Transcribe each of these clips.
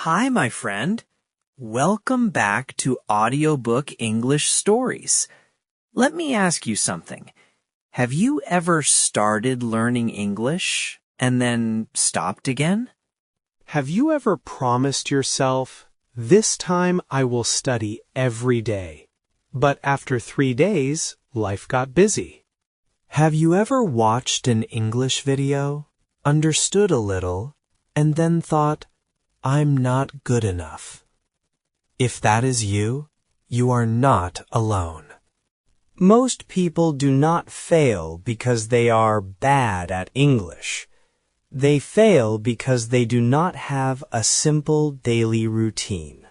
Hi, my friend. Welcome back to Audiobook English Stories. Let me ask you something. Have you ever started learning English and then stopped again? Have you ever promised yourself, this time I will study every day, but after 3 days, life got busy? Have you ever watched an English video, understood a little, and then thought, I'm not good enough? If that is you, you are not alone. Most people do not fail because they are bad at English. They fail because they do not have a simple daily routine.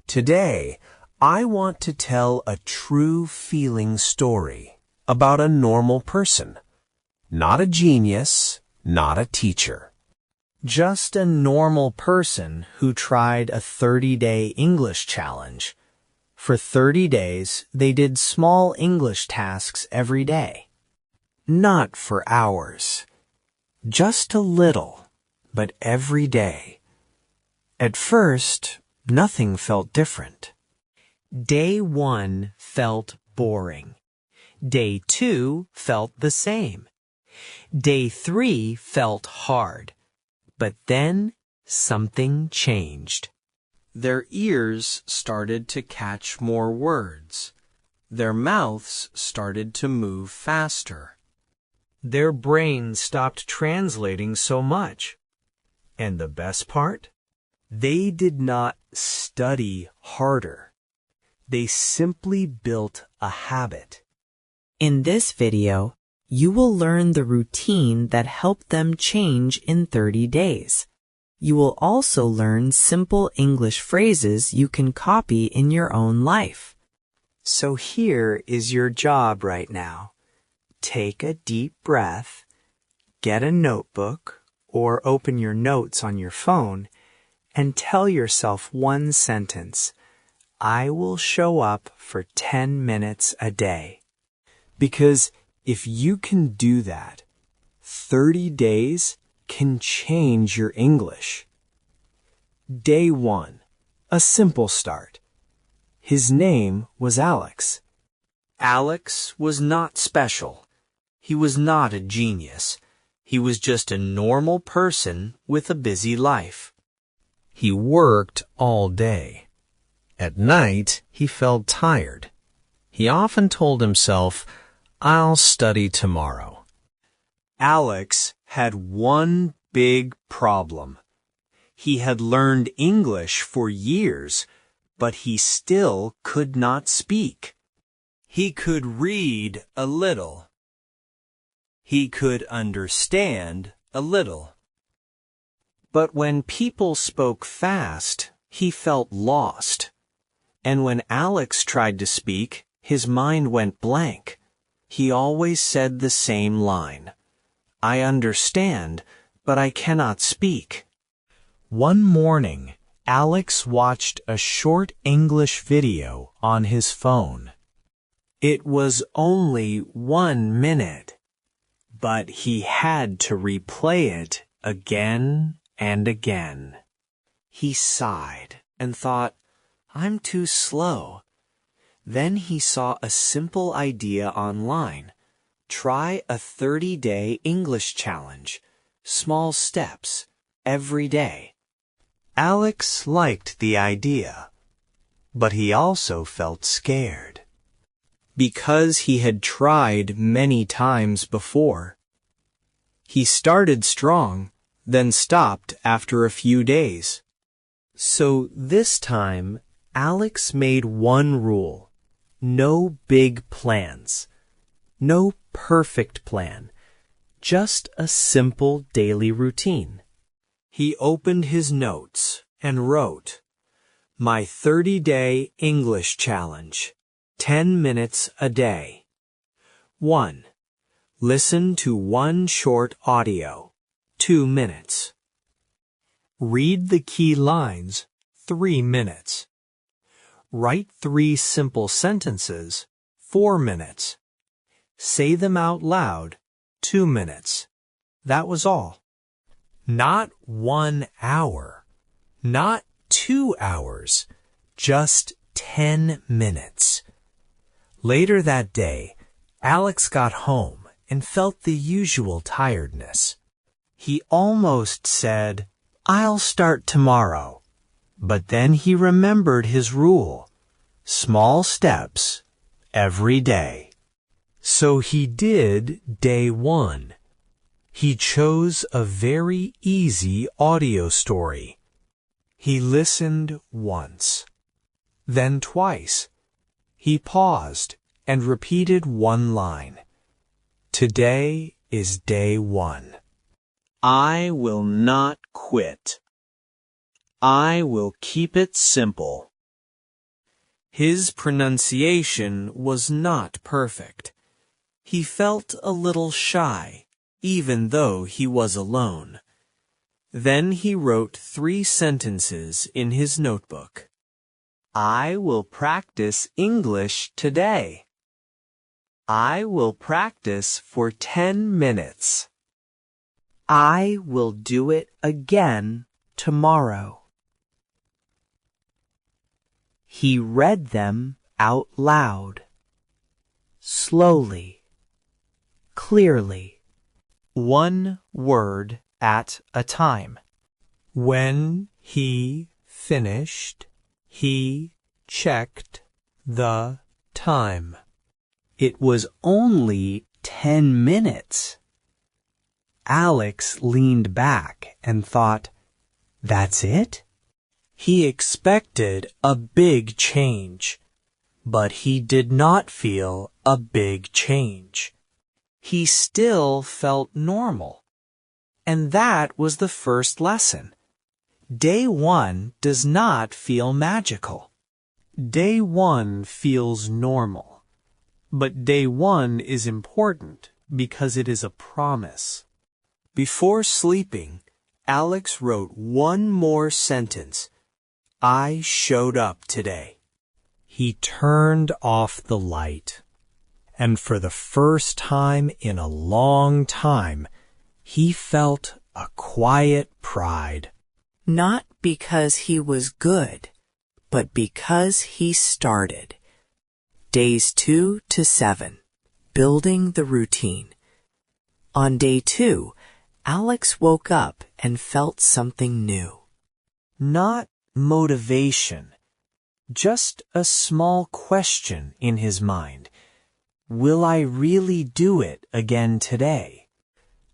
Today, I want to tell a true feeling story about a normal person. Not a genius, not a teacher. Just a normal person who tried a 30-day English challenge. For 30 days, they did small English tasks every day. Not for hours. Just a little, but every day. At first, nothing felt different. Day 1 felt boring. Day 2 felt the same. Day 3 felt hard. But then something changed. Their ears started to catch more words. Their mouths started to move faster. Their brains stopped translating so much. And the best part? They did not study harder. They simply built a habit. In this video, you will learn the routine that helped them change in 30 days. You will also learn simple English phrases you can copy in your own life. So here is your job right now. Take a deep breath, get a notebook, or open your notes on your phone, and tell yourself one sentence. I will show up for 10 minutes a day. Because if you can do that, 30 days can change your English. Day 1, a simple start. His name was Alex. Alex was not special. He was not a genius. He was just a normal person with a busy life. He worked all day. At night, he felt tired. He often told himself, I'll study tomorrow. Alex had one big problem. He had learned English for years, but he still could not speak. He could read a little. He could understand a little. But when people spoke fast, he felt lost. And when Alex tried to speak, his mind went blank. He always said the same line. I understand, but I cannot speak. One morning, Alex watched a short English video on his phone. It was only 1 minute, but he had to replay it again and again. He sighed and thought, I'm too slow. Then he saw a simple idea online. Try a 30-day English challenge. Small steps, every day. Alex liked the idea, but he also felt scared. Because he had tried many times before. He started strong, then stopped after a few days. So this time, Alex made one rule. No big plans. No perfect plan. Just a simple daily routine. He opened his notes and wrote, My 30-day English challenge. 10 minutes a day. 1. Listen to one short audio. 2 minutes. Read the key lines. 3 minutes. Write 3 simple sentences, 4 minutes. Say them out loud, 2 minutes. That was all. Not 1 hour. Not 2 hours, just 10 minutes. Later that day, Alex got home and felt the usual tiredness. He almost said, "I'll start tomorrow." But then he remembered his rule: small steps every day. So he did day 1. He chose a very easy audio story. He listened once, then twice. He paused and repeated one line. Today is day 1. I will not quit. I will keep it simple. His pronunciation was not perfect. He felt a little shy, even though he was alone. Then he wrote 3 sentences in his notebook. I will practice English today. I will practice for 10 minutes. I will do it again tomorrow. He read them out loud, slowly, clearly, one word at a time. When he finished, he checked the time. It was only 10 minutes. Alex leaned back and thought, "That's it?" He expected a big change, but he did not feel a big change. He still felt normal. And that was the first lesson. Day 1 does not feel magical. Day 1 feels normal. But day 1 is important because it is a promise. Before sleeping, Alex wrote one more sentence. I showed up today. He turned off the light. And for the first time in a long time, he felt a quiet pride. Not because he was good, but because he started. Days 2 to 7, building the routine. On day 2, Alex woke up and felt something new. Not motivation, just a small question in his mind. Will I really do it again today?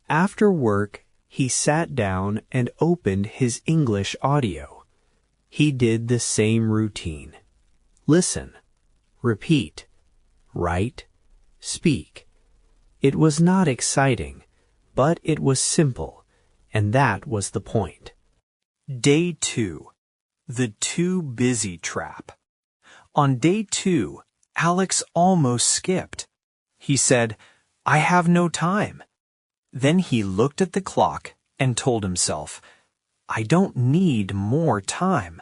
After work, he sat down and opened his English audio. He did the same routine. Listen, repeat, write, speak. It was not exciting, but it was simple, and that was the point. Day 2. The too busy trap. On day 2, Alex almost skipped. He said, I have no time. Then he looked at the clock and told himself, I don't need more time.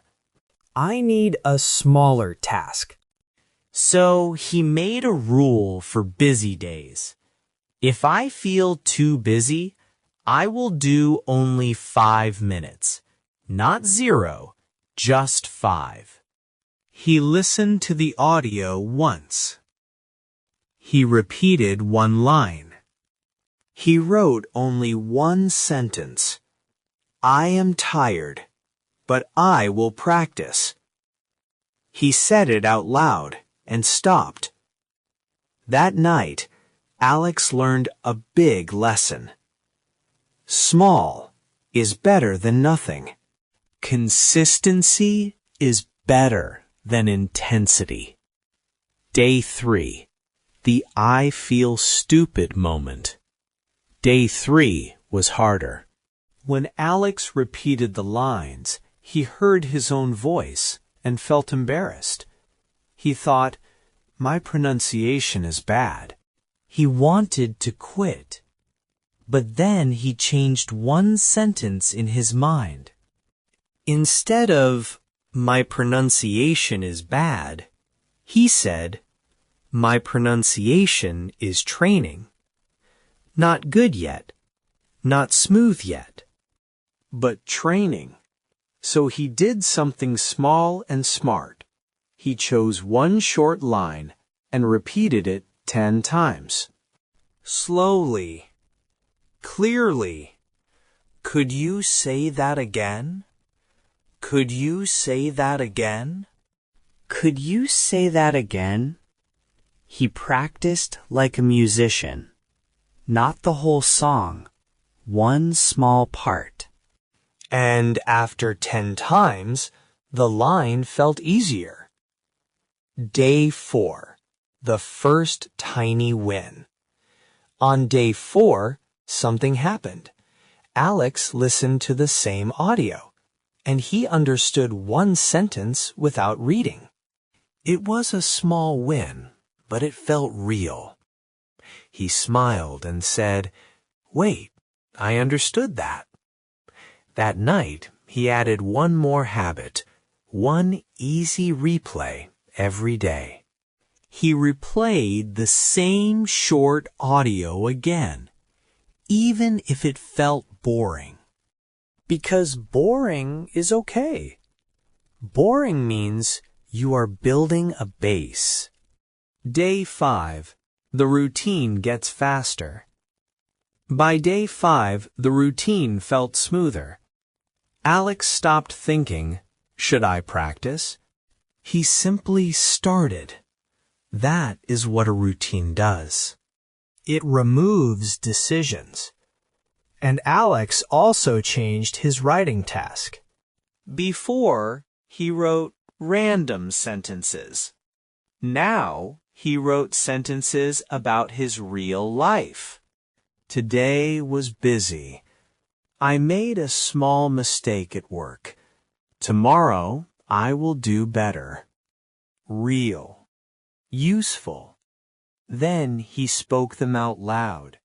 I need a smaller task. So he made a rule for busy days. If I feel too busy, I will do only 5 minutes. Not 0, just 5. He listened to the audio once. He repeated one line. He wrote only one sentence. I am tired, but I will practice. He said it out loud and stopped. That night, Alex learned a big lesson. Small is better than nothing. Consistency is better than intensity. Day 3. The I feel stupid moment. Day 3 was harder. When Alex repeated the lines, he heard his own voice and felt embarrassed. He thought, my pronunciation is bad. He wanted to quit. But then he changed one sentence in his mind. Instead of, my pronunciation is bad, he said, my pronunciation is training. Not good yet, not smooth yet, but training. So he did something small and smart. He chose one short line and repeated it 10 times. Slowly. Clearly. Could you say that again? Could you say that again? Could you say that again? He practiced like a musician. Not the whole song, one small part. And after 10 times, the line felt easier. Day 4. The first tiny win. On day 4, something happened. Alex listened to the same audio, and he understood one sentence without reading. It was a small win, but it felt real. He smiled and said, "Wait, I understood that." That night, he added one more habit, one easy replay every day. He replayed the same short audio again, even if it felt boring. Because boring is okay. Boring means you are building a base. Day 5. The routine gets faster. By day 5, the routine felt smoother. Alex stopped thinking, "Should I practice?" He simply started. That is what a routine does. It removes decisions. And Alex also changed his writing task. Before, he wrote random sentences. Now, he wrote sentences about his real life. Today was busy. I made a small mistake at work. Tomorrow, I will do better. Real. Useful. Then he spoke them out loud.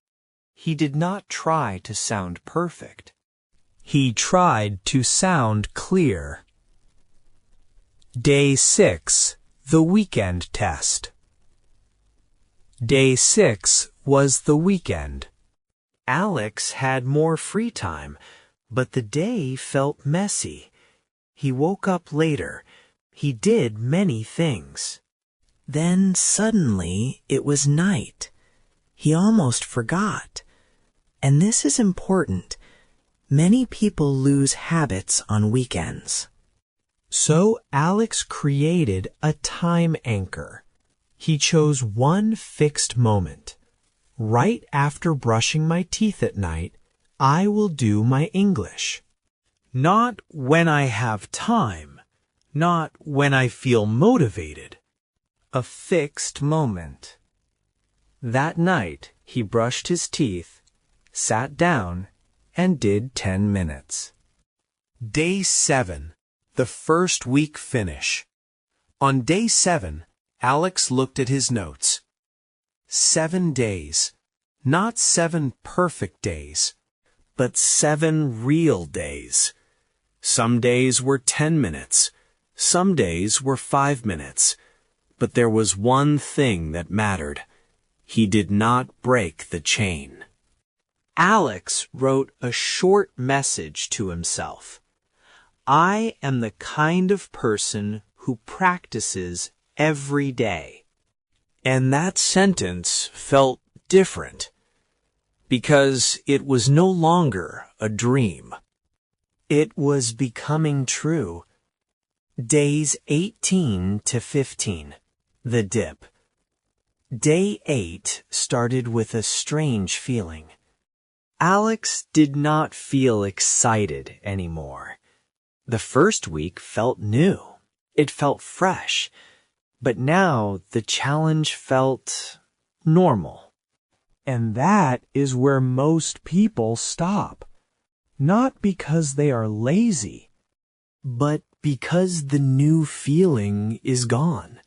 He did not try to sound perfect. He tried to sound clear. Day 6. The weekend test. Day 6 was the weekend. Alex had more free time, but the day felt messy. He woke up later. He did many things. Then suddenly it was night. He almost forgot. And this is important. Many people lose habits on weekends. So Alex created a time anchor. He chose one fixed moment. Right after brushing my teeth at night, I will do my English. Not when I have time, not when I feel motivated. A fixed moment. That night, he brushed his teeth, sat down, and did 10 minutes. Day 7. The first week finish. On day 7, Alex looked at his notes. 7 days. Not 7 perfect days, but 7 real days. Some days were 10 minutes. Some days were 5 minutes. But there was one thing that mattered. He did not break the chain. Alex wrote a short message to himself. I am the kind of person who practices every day. And that sentence felt different, because it was no longer a dream. It was becoming true. Days 18 to 15. The dip. Day 8 started with a strange feeling. Alex did not feel excited anymore. The first week felt new. It felt fresh. But now the challenge felt normal. And that is where most people stop. Not because they are lazy, but because the new feeling is gone.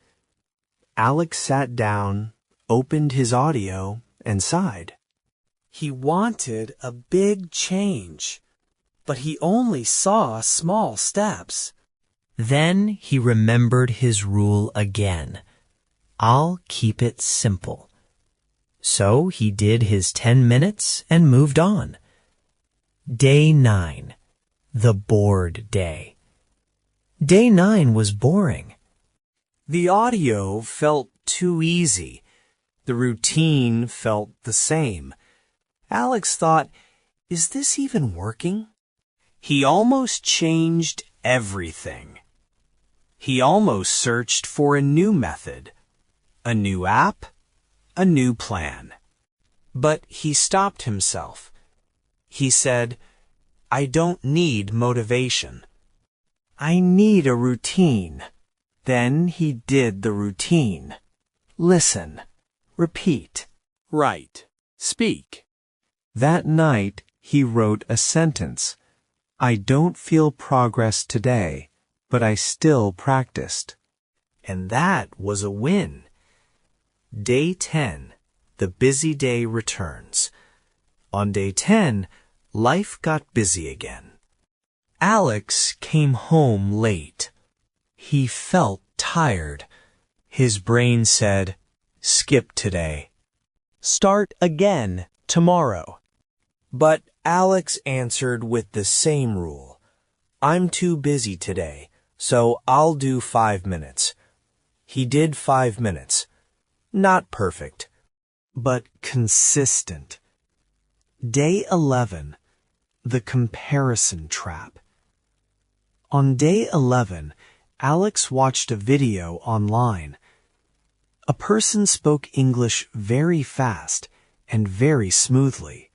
Alex sat down, opened his audio, and sighed. He wanted a big change, but he only saw small steps. Then he remembered his rule again. I'll keep it simple. So he did his 10 minutes and moved on. Day 9. The bored day. Day 9 was boring. The audio felt too easy. The routine felt the same. Alex thought, is this even working? He almost changed everything. He almost searched for a new method, a new app, a new plan. But he stopped himself. He said, I don't need motivation. I need a routine. Then he did the routine. Listen, repeat, Write. Speak. That night, he wrote a sentence. I don't feel progress today, but I still practiced. And that was a win. Day 10, the busy day returns. On day 10, life got busy again. Alex came home late. He felt tired. His brain said, skip today. Start again tomorrow. But Alex answered with the same rule. I'm too busy today, so I'll do 5 minutes. He did 5 minutes. Not perfect, but consistent. Day 11, the comparison trap. On day 11, Alex watched a video online. A person spoke English very fast and very smoothly.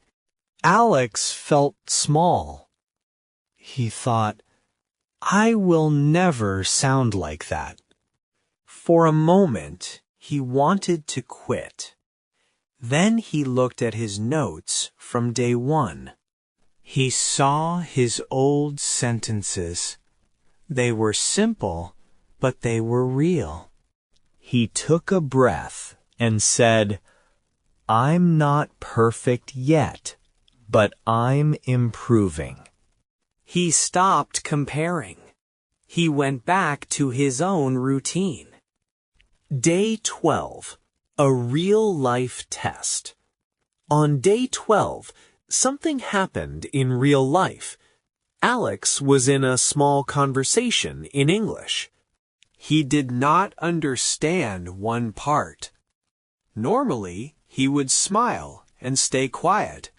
Alex felt small. He thought, I will never sound like that. For a moment, he wanted to quit. Then he looked at his notes from day 1. He saw his old sentences. They were simple, but they were real. He took a breath and said, I'm not perfect yet, but I'm improving. He stopped comparing. He went back to his own routine. Day 12, a real-life test. On day 12, something happened in real life. Alex was in a small conversation in English. He did not understand one part. Normally, he would smile and stay quiet.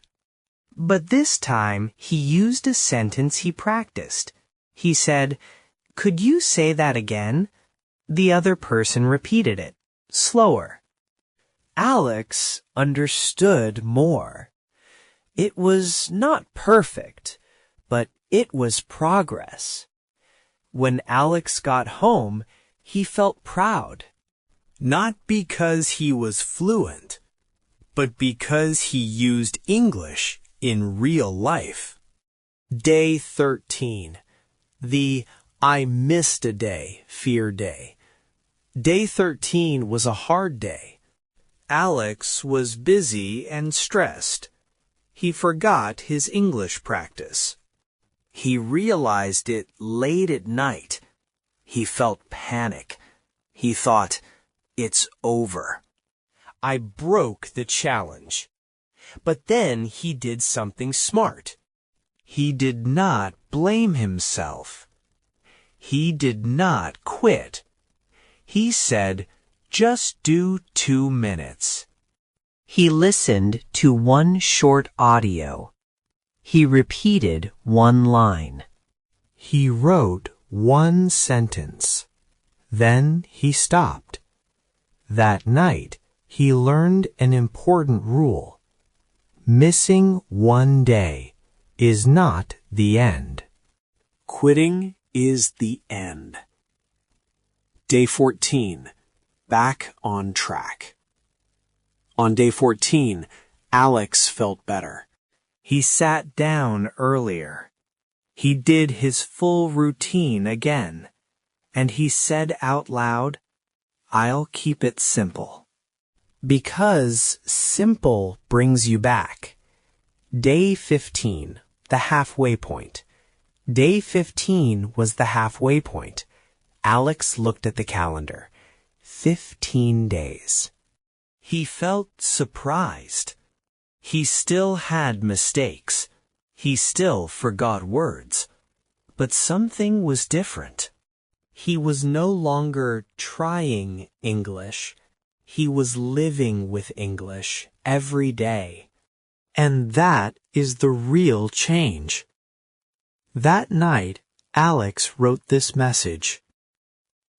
But this time, he used a sentence he practiced. He said, could you say that again? The other person repeated it, slower. Alex understood more. It was not perfect, but it was progress. When Alex got home, he felt proud. Not because he was fluent, but because he used English in real life. Day 13, the I missed a day fear day. Day 13 was a hard day. Alex was busy and stressed. He forgot his English practice. He realized it late at night. He felt panic. He thought, it's over. I broke the challenge. But then he did something smart. He did not blame himself. He did not quit. He said, just do 2 minutes. He listened to one short audio. He repeated one line. He wrote one sentence. Then he stopped. That night, he learned an important rule. Missing one day is not the end. Quitting is the end. Day 14. Back on track. On day 14, Alex felt better. He sat down earlier. He did his full routine again. And he said out loud, I'll keep it simple. Because simple brings you back. Day 15, the halfway point. Day 15 was the halfway point. Alex looked at the calendar. 15 days. He felt surprised. He still had mistakes. He still forgot words. But something was different. He was no longer trying English. He was living with English every day. And that is the real change. That night, Alex wrote this message.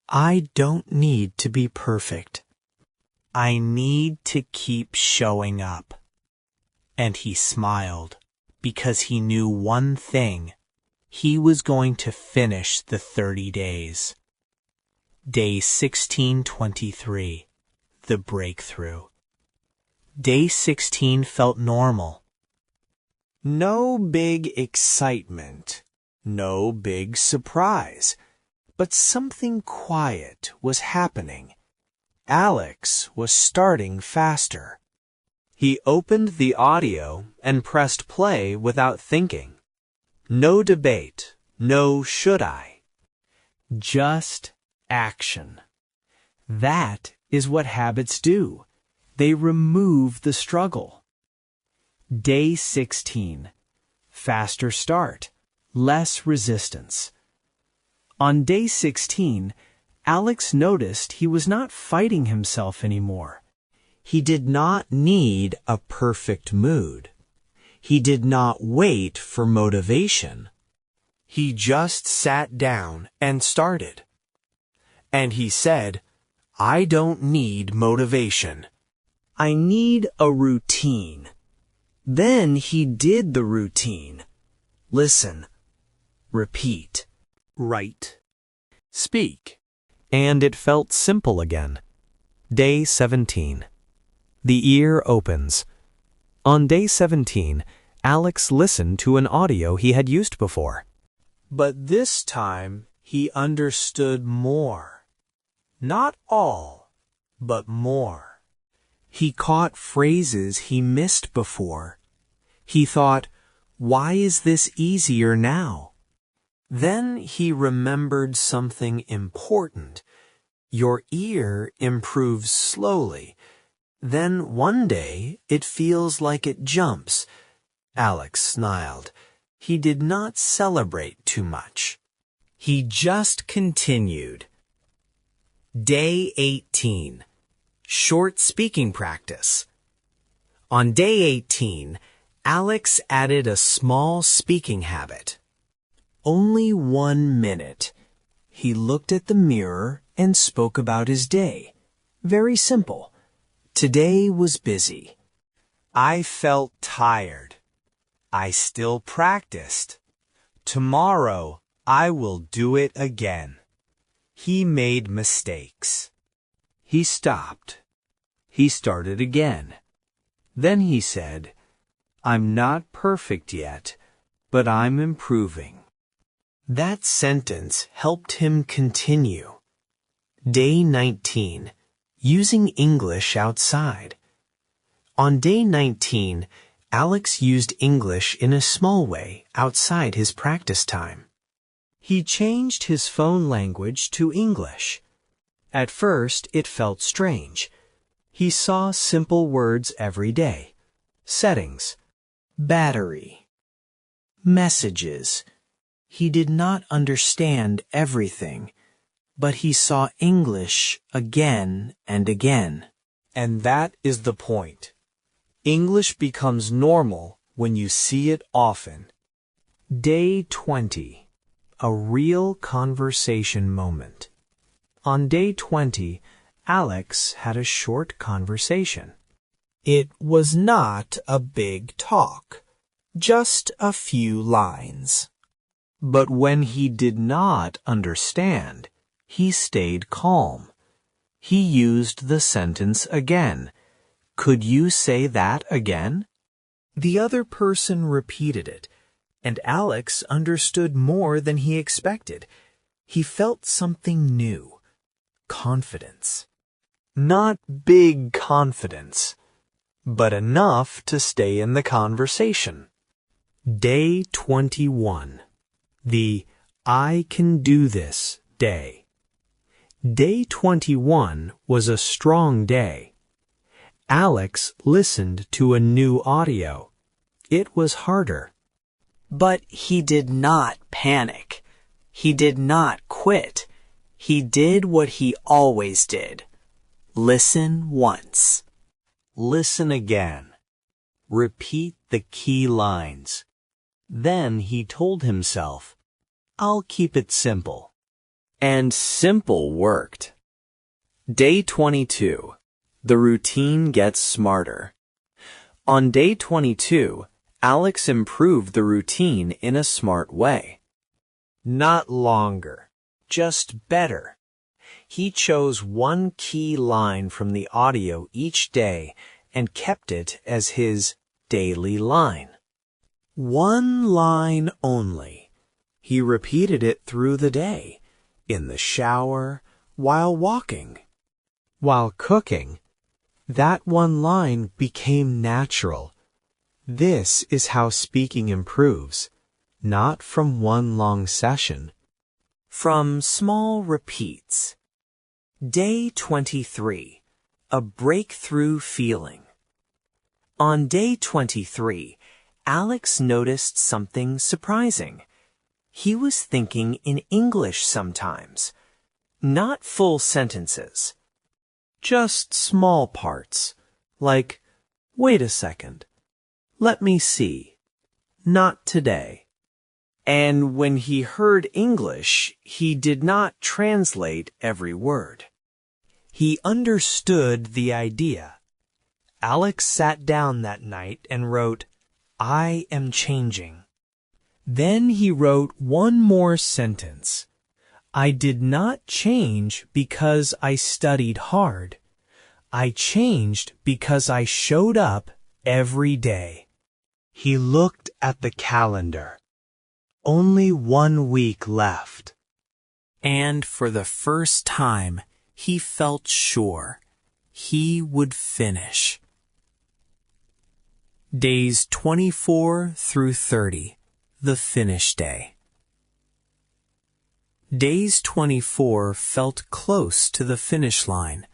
I don't need to be perfect. I need to keep showing up. And he smiled because he knew one thing. He was going to finish the 30 days. Day 1623, the breakthrough. Day 16 felt normal. No big excitement, no big surprise, but something quiet was happening. Alex was starting faster. He opened the audio and pressed play without thinking. No debate, no should I. Just action. That is what habits do. They remove the struggle. Day 16. Faster start, less resistance. On day 16, Alex noticed he was not fighting himself anymore. He did not need a perfect mood. He did not wait for motivation. He just sat down and started. And he said, I don't need motivation. I need a routine. Then he did the routine. Listen, repeat, write, speak. And it felt simple again. Day 17. The ear opens. On day 17, Alex listened to an audio he had used before. But this time, he understood more. Not all, but more. He caught phrases he missed before. He thought, why is this easier now? Then he remembered something important. Your ear improves slowly. Then one day it feels like it jumps. Alex smiled. He did not celebrate too much. He just continued. Day 18. Short speaking practice. On day 18, Alex added a small speaking habit. Only 1 minute. He looked at the mirror and spoke about his day. Very simple. Today was busy. I felt tired. I still practiced. Tomorrow, I will do it again. He made mistakes. He stopped. He started again. Then he said, I'm not perfect yet, but I'm improving. That sentence helped him continue. Day 19. Using English outside. On day 19, Alex used English in a small way outside his practice time. He changed his phone language to English. At first, it felt strange. He saw simple words every day. Settings, battery, messages. He did not understand everything, but he saw English again and again. And that is the point. English becomes normal when you see it often. Day 20. A real conversation moment. On day 20, Alex had a short conversation. It was not a big talk, just a few lines. But when he did not understand, he stayed calm. He used the sentence again. Could you say that again? The other person repeated it, and Alex understood more than he expected. He felt something new. Confidence. Not big confidence, but enough to stay in the conversation. Day 21. The I can do this day. Day 21 was a strong day. Alex listened to a new audio. It was harder. But he did not panic. He did not quit. He did what he always did. Listen once. Listen again. Repeat the key lines. Then he told himself, I'll keep it simple. And simple worked. Day 22. The routine gets smarter. On day 22, Alex improved the routine in a smart way. Not longer, just better. He chose one key line from the audio each day and kept it as his daily line. One line only. He repeated it through the day, in the shower, while walking, While cooking, that one line became natural. This is how speaking improves, not from one long session. From small repeats. Day 23. A breakthrough feeling. On day 23, Alex noticed something surprising. He was thinking in English sometimes, not full sentences. Just small parts, like, wait a second, let me see, not today. And when he heard English, he did not translate every word. He understood the idea. Alex sat down that night and wrote, I am changing. Then he wrote one more sentence. I did not change because I studied hard. I changed because I showed up every day. He looked at the calendar. Only 1 week left. And for the first time, he felt sure he would finish. Days 24 through 30, the finish day. Days 24 felt close to the finish line,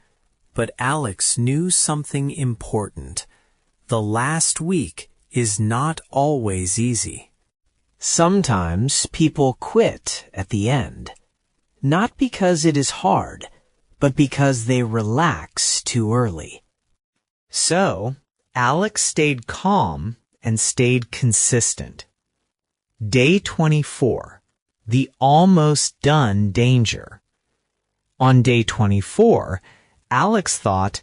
but Alex knew something important. The last week is not always easy. Sometimes people quit at the end, not because it is hard, but because they relax too early. So, Alex stayed calm and stayed consistent. Day 24, the almost done danger. On day 24, Alex thought,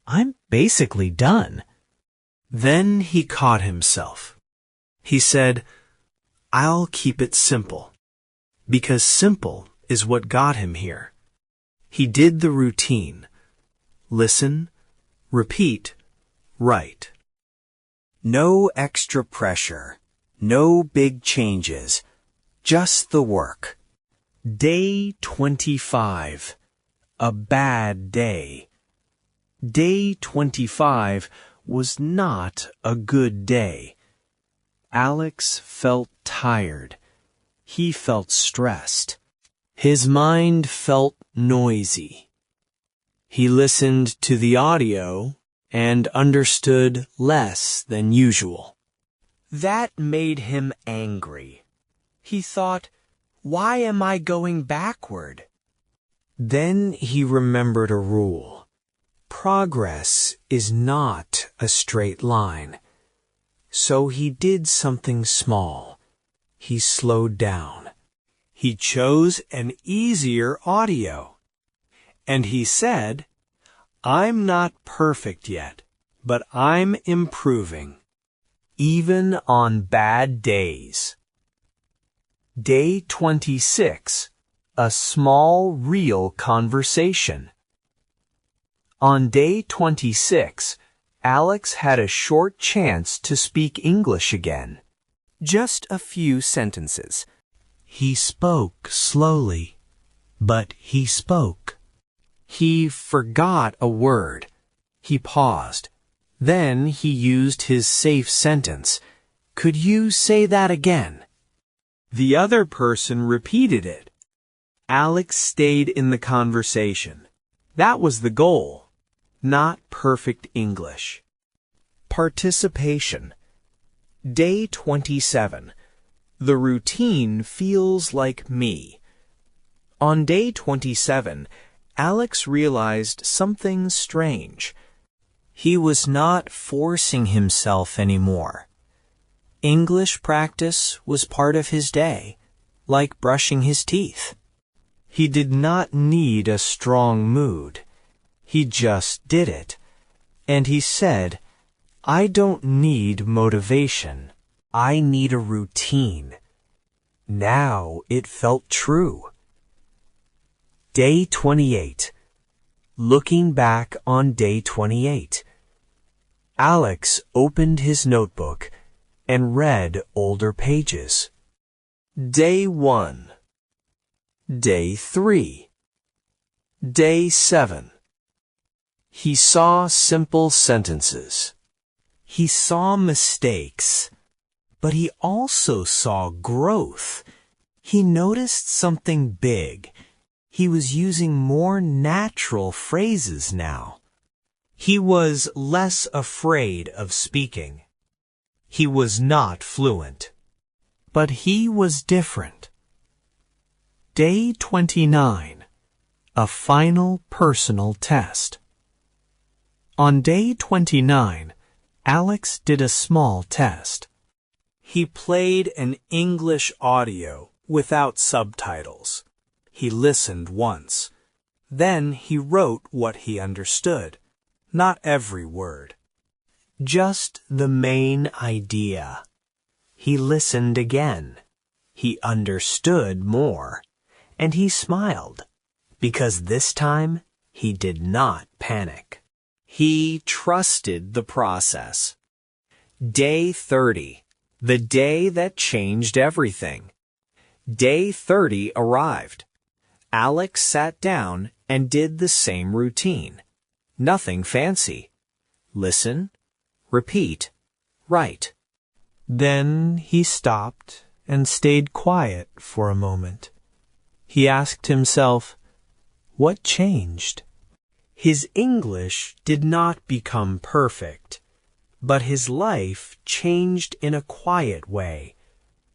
I'm basically done. Then he caught himself. He said, I'll keep it simple, because simple is what got him here. He did the routine. Listen, repeat, write. No extra pressure, no big changes, just the work. Day 25. A bad day. Day 25 was not a good day. Alex felt tired. He felt stressed. His mind felt noisy. He listened to the audio and understood less than usual. That made him angry. He thought, why am I going backward? Then he remembered a rule. Progress is not a straight line. So he did something small. He slowed down. He chose an easier audio. And he said, I'm not perfect yet, but I'm improving, even on bad days. Day 26. A small, real conversation. On day 26, Alex had a short chance to speak English again. Just a few sentences. He spoke slowly, but he spoke. He forgot a word. He paused. Then he used his safe sentence. Could you say that again? The other person repeated it. Alex stayed in the conversation. That was the goal. Not perfect English. Participation. Day 27. The routine feels like me. On day 27, Alex realized something strange. He was not forcing himself anymore. English practice was part of his day, like brushing his teeth. He did not need a strong mood. He just did it. And he said, "I don't need motivation. I need a routine." Now it felt true. Day 28. Looking back on day 28. Alex opened his notebook and read older pages. Day 1. Day 3. Day 7. He saw simple sentences. He saw mistakes, but he also saw growth. He noticed something big. He was using more natural phrases now. He was less afraid of speaking. He was not fluent, but he was different. Day 29. A final personal test. On day 29, Alex did a small test. He played an English audio without subtitles. He listened once. Then he wrote what he understood. Not every word. Just the main idea. He listened again. He understood more. And he smiled, because this time he did not panic. He trusted the process. Day 30, the day that changed everything. Day 30 arrived. Alex sat down and did the same routine. Nothing fancy. Listen, repeat, write. Then he stopped and stayed quiet for a moment. He asked himself, what changed? His English did not become perfect, but his life changed in a quiet way.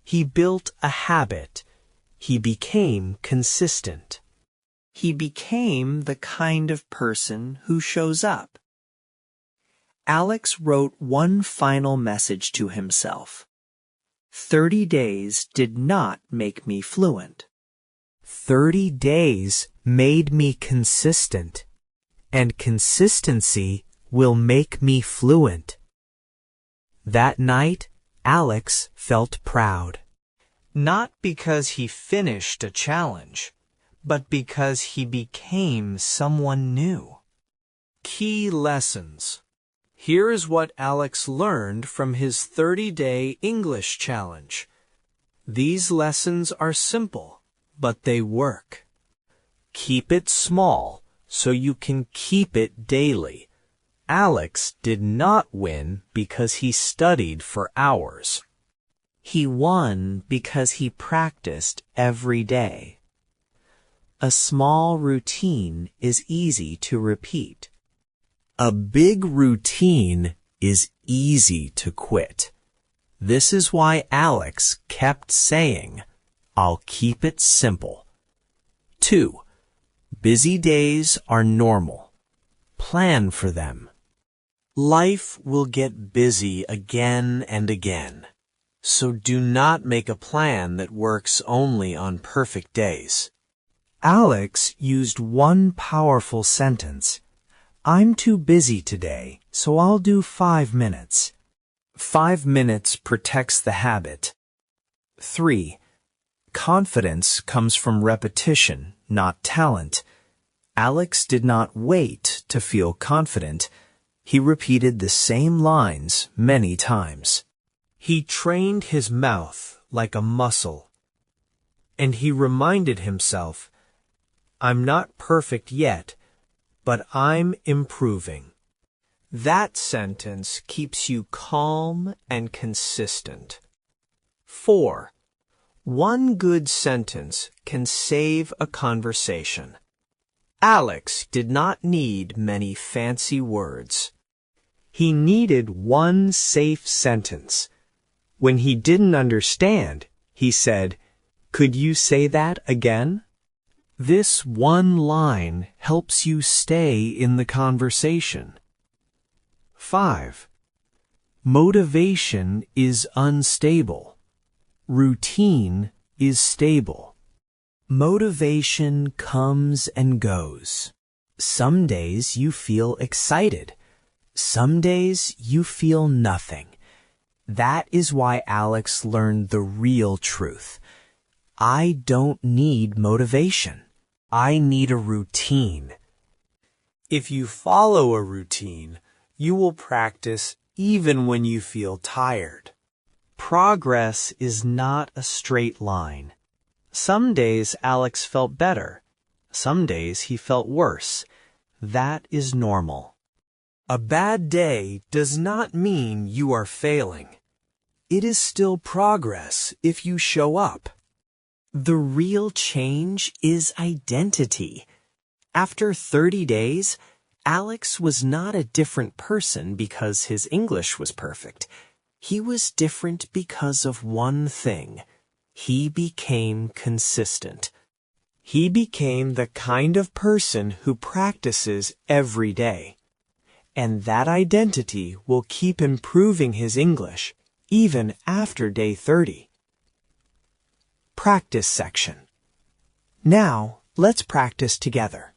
He built a habit. He became consistent. He became the kind of person who shows up. Alex wrote one final message to himself. 30 days did not make me fluent. 30 days made me consistent, and consistency will make me fluent. That night, Alex felt proud. Not because he finished a challenge, but because he became someone new. Key lessons. Here is what Alex learned from his 30-day English challenge. These lessons are simple, but they work. Keep it small so you can keep it daily. Alex did not win because he studied for hours. He won because he practiced every day. A small routine is easy to repeat. A big routine is easy to quit. This is why Alex kept saying, "I'll keep it simple." 2. Busy days are normal. Plan for them. Life will get busy again and again, so do not make a plan that works only on perfect days. Alex used one powerful sentence. I'm too busy today, so I'll do 5 minutes. 5 minutes protects the habit. 3. Confidence comes from repetition, not talent. Alex did not wait to feel confident. He repeated the same lines many times. He trained his mouth like a muscle. And he reminded himself, I'm not perfect yet, but I'm improving. That sentence keeps you calm and consistent. 4. One good sentence can save a conversation. Alex did not need many fancy words. He needed one safe sentence. When he didn't understand, he said, "Could you say that again?" This one line helps you stay in the conversation. 5. Motivation is unstable. Routine is stable. Motivation comes and goes. Some days you feel excited. Some days you feel nothing. That is why Alex learned the real truth. I don't need motivation. I need a routine. If you follow a routine, you will practice even when you feel tired. Progress is not a straight line. Some days Alex felt better. Some days he felt worse. That is normal. A bad day does not mean you are failing. It is still progress if you show up. The real change is identity. After 30 days, Alex was not a different person because his English was perfect. He was different because of one thing. He became consistent. He became the kind of person who practices every day. And that identity will keep improving his English even after day 30. Practice section. Now, let's practice together.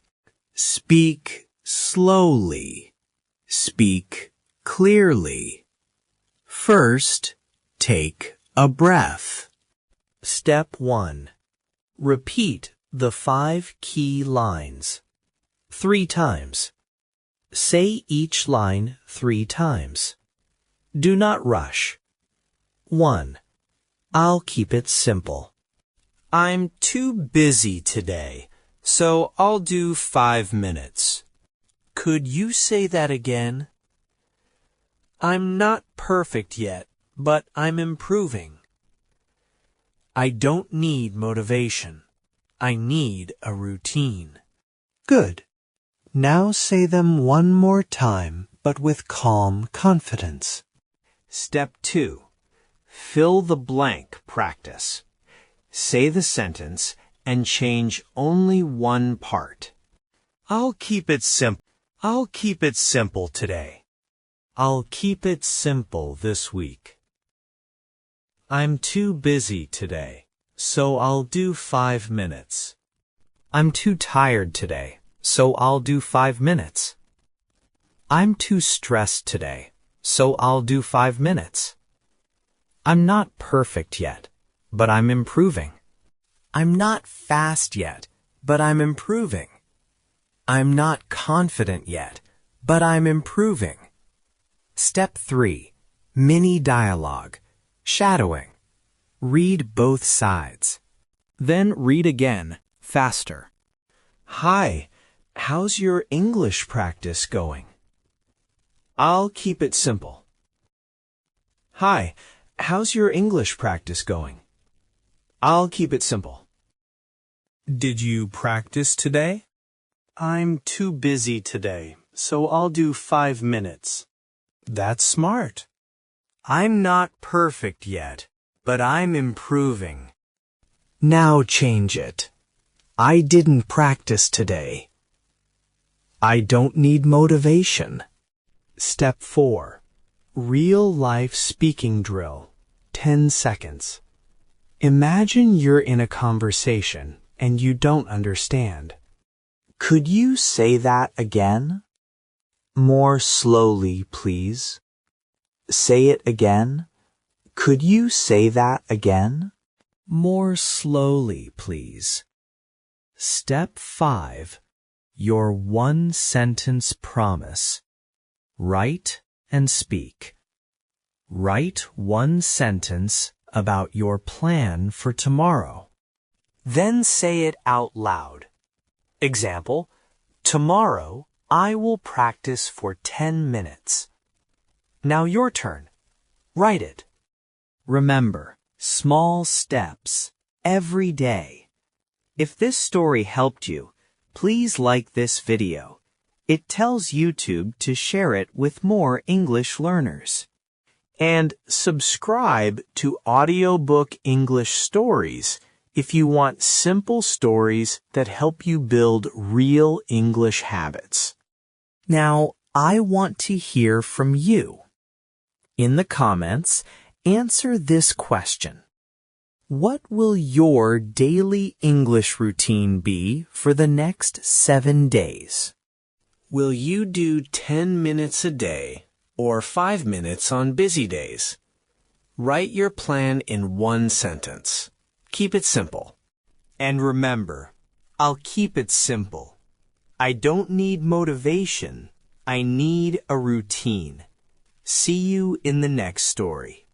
Speak slowly. Speak clearly. First, take a breath. Step 1. Repeat the 5 key lines 3 times. Say each line 3 times. Do not rush. 1. I'll keep it simple. I'm too busy today, so I'll do 5 minutes. Could you say that again? I'm not perfect yet, but I'm improving. I don't need motivation. I need a routine. Good. Now say them one more time, but with calm confidence. Step 2. Fill the blank practice. Say the sentence and change only one part. I'll keep it simple. I'll keep it simple today. I'll keep it simple this week. I'm too busy today, so I'll do 5 minutes. I'm too tired today, so I'll do 5 minutes. I'm too stressed today, so I'll do 5 minutes. I'm not perfect yet, but I'm improving. I'm not fast yet, but I'm improving. I'm not confident yet, but I'm improving. Step 3. Mini dialogue. Shadowing. Read both sides. Then read again, faster. Hi, how's your English practice going? I'll keep it simple. Hi, how's your English practice going? I'll keep it simple. Did you practice today? I'm too busy today, so I'll do 5 minutes. That's smart. I'm not perfect yet, but I'm improving. Now change it. I didn't practice today. I don't need motivation. Step 4. Real-life speaking drill. 10 seconds. Imagine you're in a conversation and you don't understand. Could you say that again? More slowly, please. Say it again. Could you say that again? More slowly, please. Step 5. Your one-sentence promise. Write and speak. Write one sentence about your plan for tomorrow. Then say it out loud. Example, tomorrow I will practice for 10 minutes. Now your turn. Write it. Remember, small steps every day. If this story helped you, please like this video. It tells YouTube to share it with more English learners. And subscribe to Audiobook English Stories if you want simple stories that help you build real English habits. Now, I want to hear from you. In the comments, answer this question. What will your daily English routine be for the next 7 days? Will you do 10 minutes a day or 5 minutes on busy days? Write your plan in one sentence. Keep it simple. And remember, I'll keep it simple. I don't need motivation. I need a routine. See you in the next story.